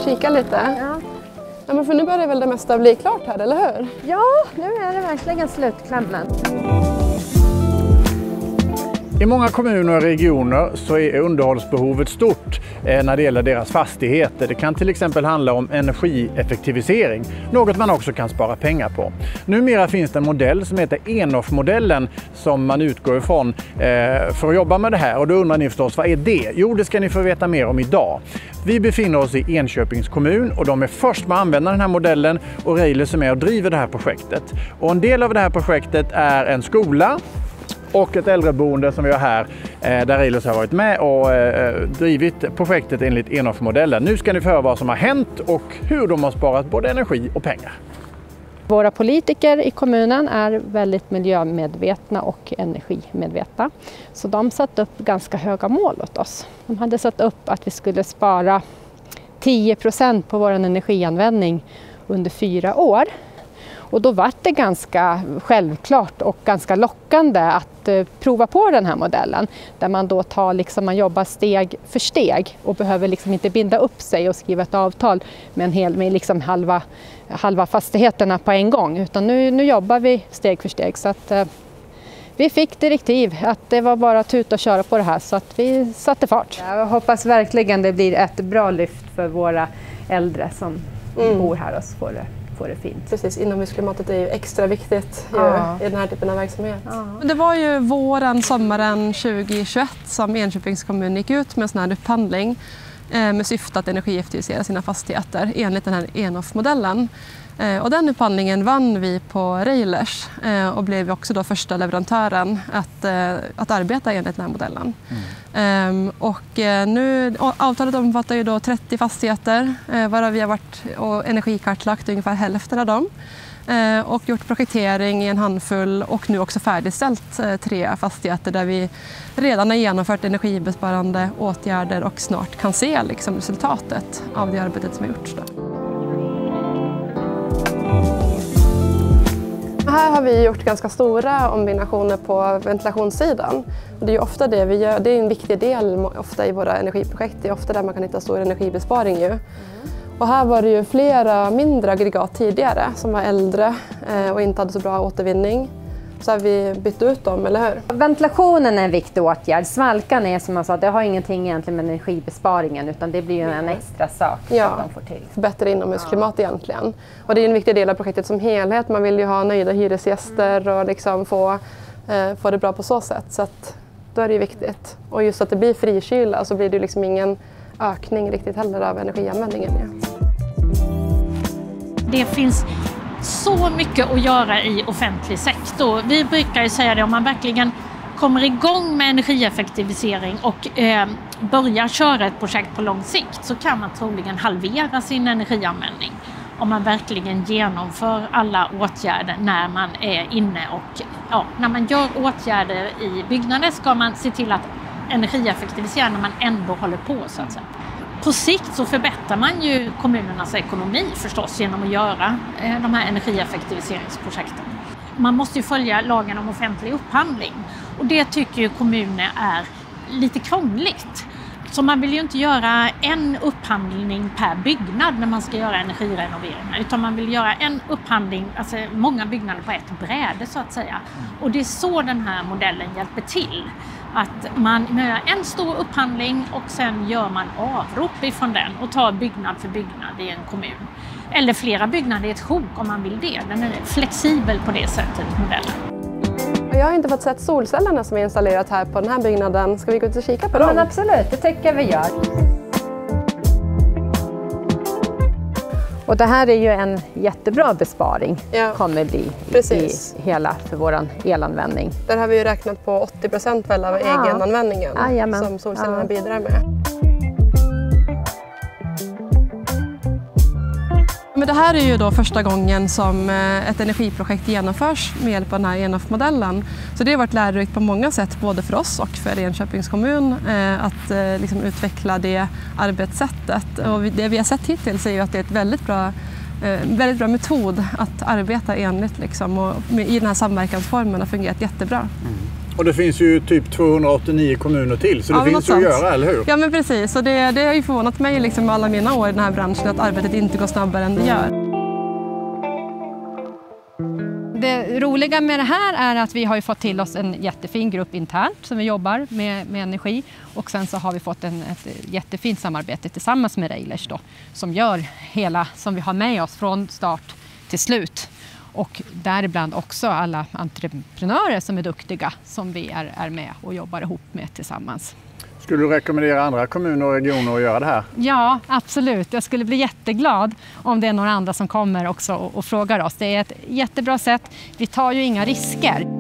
kika lite? Ja. Ja, men för nu börjar väl det mesta bli klart här, eller hur? Ja, nu är det verkligen slutklämmen. I många kommuner och regioner så är underhållsbehovet stort när det gäller deras fastigheter. Det kan till exempel handla om energieffektivisering, något man också kan spara pengar på. Numera finns det en modell som heter ENOF-modellen som man utgår ifrån för att jobba med det här. Och då undrar ni förstås, vad är det? Jo, det ska ni få veta mer om idag. Vi befinner oss i Enköpings kommun och de är först med att använda den här modellen och Railers är med och driver det här projektet. Och en del av det här projektet är en skola och ett äldreboende som vi har här där Railers har varit med och drivit projektet enligt ENOF-modellen. Nu ska ni få höra vad som har hänt och hur de har sparat både energi och pengar. Våra politiker i kommunen är väldigt miljömedvetna och energimedvetna. Så de satt upp ganska höga mål åt oss. De hade satt upp att vi skulle spara 10% på vår energianvändning under 4 år. Och då var det ganska självklart och ganska lockande att prova på den här modellen. Där man då man jobbar steg för steg och behöver inte binda upp sig och skriva ett avtal med halva fastigheterna på en gång. Utan nu jobbar vi steg för steg. Så att, vi fick direktiv att det var bara att tuta och köra på det här så att vi satte fart. Jag hoppas verkligen det blir ett bra lyft för våra äldre som bor här och får det fint. Precis, inomhusklimatet är ju extra viktigt i den här typen av verksamhet. Ja. Det var ju sommaren 2021 som Enköpings kommun gick ut med en sån här upphandling med syfte att energieffektivisera sina fastigheter enligt den här ENOF-modellen. Och den upphandlingen vann vi på Railers och blev också då första leverantören att arbeta enligt den här modellen. Avtalet omfattar ju då 30 fastigheter varav vi har varit och energikartlagt ungefär hälften av dem. Och gjort projektering i en handfull och nu också färdigställt 3 fastigheter där vi redan har genomfört energibesparande åtgärder och snart kan se resultatet av det arbetet som har gjorts. Här har vi gjort ganska stora ombyggnationer på ventilationssidan. Och det är ju ofta det vi gör. Det är en viktig del ofta i våra energiprojekt. Det är ofta där man kan hitta stor energibesparing ju. Och här var det ju flera mindre aggregat tidigare som var äldre och inte hade så bra återvinning. Så har vi bytt ut dem, eller hur? Ventilationen är en viktig åtgärd. Svalkan är, som man sa, det har ingenting egentligen med energibesparingen utan det blir ju en extra sak som de får till. Bättre inomhusklimat egentligen. Och det är en viktig del av projektet som helhet. Man vill ju ha nöjda hyresgäster och få det bra på så sätt. Så att, då är det ju viktigt. Och just att det blir frikyla så blir det ju ingen ökning riktigt heller av energianvändningen. Ja. Det finns så mycket att göra i offentlig sektor. Vi brukar ju säga det, om man verkligen kommer igång med energieffektivisering och börjar köra ett projekt på lång sikt så kan man troligen halvera sin energianvändning. Om man verkligen genomför alla åtgärder när man är inne och när man gör åtgärder i byggnader ska man se till att energieffektivisera när man ändå håller på så att säga. På sikt så förbättrar man ju kommunernas ekonomi förstås genom att göra de här energieffektiviseringsprojekten. Man måste ju följa lagen om offentlig upphandling och det tycker ju kommuner är lite krångligt. Så man vill ju inte göra en upphandling per byggnad när man ska göra energirenoveringar utan man vill göra en upphandling, alltså många byggnader på ett bräde så att säga. Och det är så den här modellen hjälper till. Att man gör en stor upphandling och sen gör man avrop ifrån den och tar byggnad för byggnad i en kommun. Eller flera byggnader i ett sjok om man vill det. Den är flexibel på det sättet, modellen. Jag har inte fått sett solcellerna som är installerat här på den här byggnaden. Ska vi gå ut och kika på dem? Men absolut, det tycker vi gör. Och det här är ju en jättebra besparing kommer bli för vår elanvändning. Där har vi ju räknat på 80% av egenanvändningen som solcellerna bidrar med. Men det här är ju då första gången som ett energiprojekt genomförs med hjälp av den här ENOF-modellen. Så det har varit lärorikt på många sätt, både för oss och för Enköpings kommun, att utveckla det arbetssättet. Och det vi har sett hittills är ju att det är ett väldigt bra metod att arbeta enligt och i den här samverkansformen har fungerat jättebra. Och det finns ju typ 289 kommuner till, så det finns ju att göra, eller hur? Ja, men precis. Och det har ju förvånat mig liksom alla mina år i den här branschen att arbetet inte går snabbare än det gör. Det roliga med det här är att vi har ju fått till oss en jättefin grupp internt som vi jobbar med energi. Och sen så har vi fått ett jättefint samarbete tillsammans med Railers då, som gör hela som vi har med oss från start till slut. Och däribland också alla entreprenörer som är duktiga som vi är med och jobbar ihop med tillsammans. Skulle du rekommendera andra kommuner och regioner att göra det här? Ja, absolut. Jag skulle bli jätteglad om det är några andra som kommer också och frågar oss. Det är ett jättebra sätt. Vi tar ju inga risker.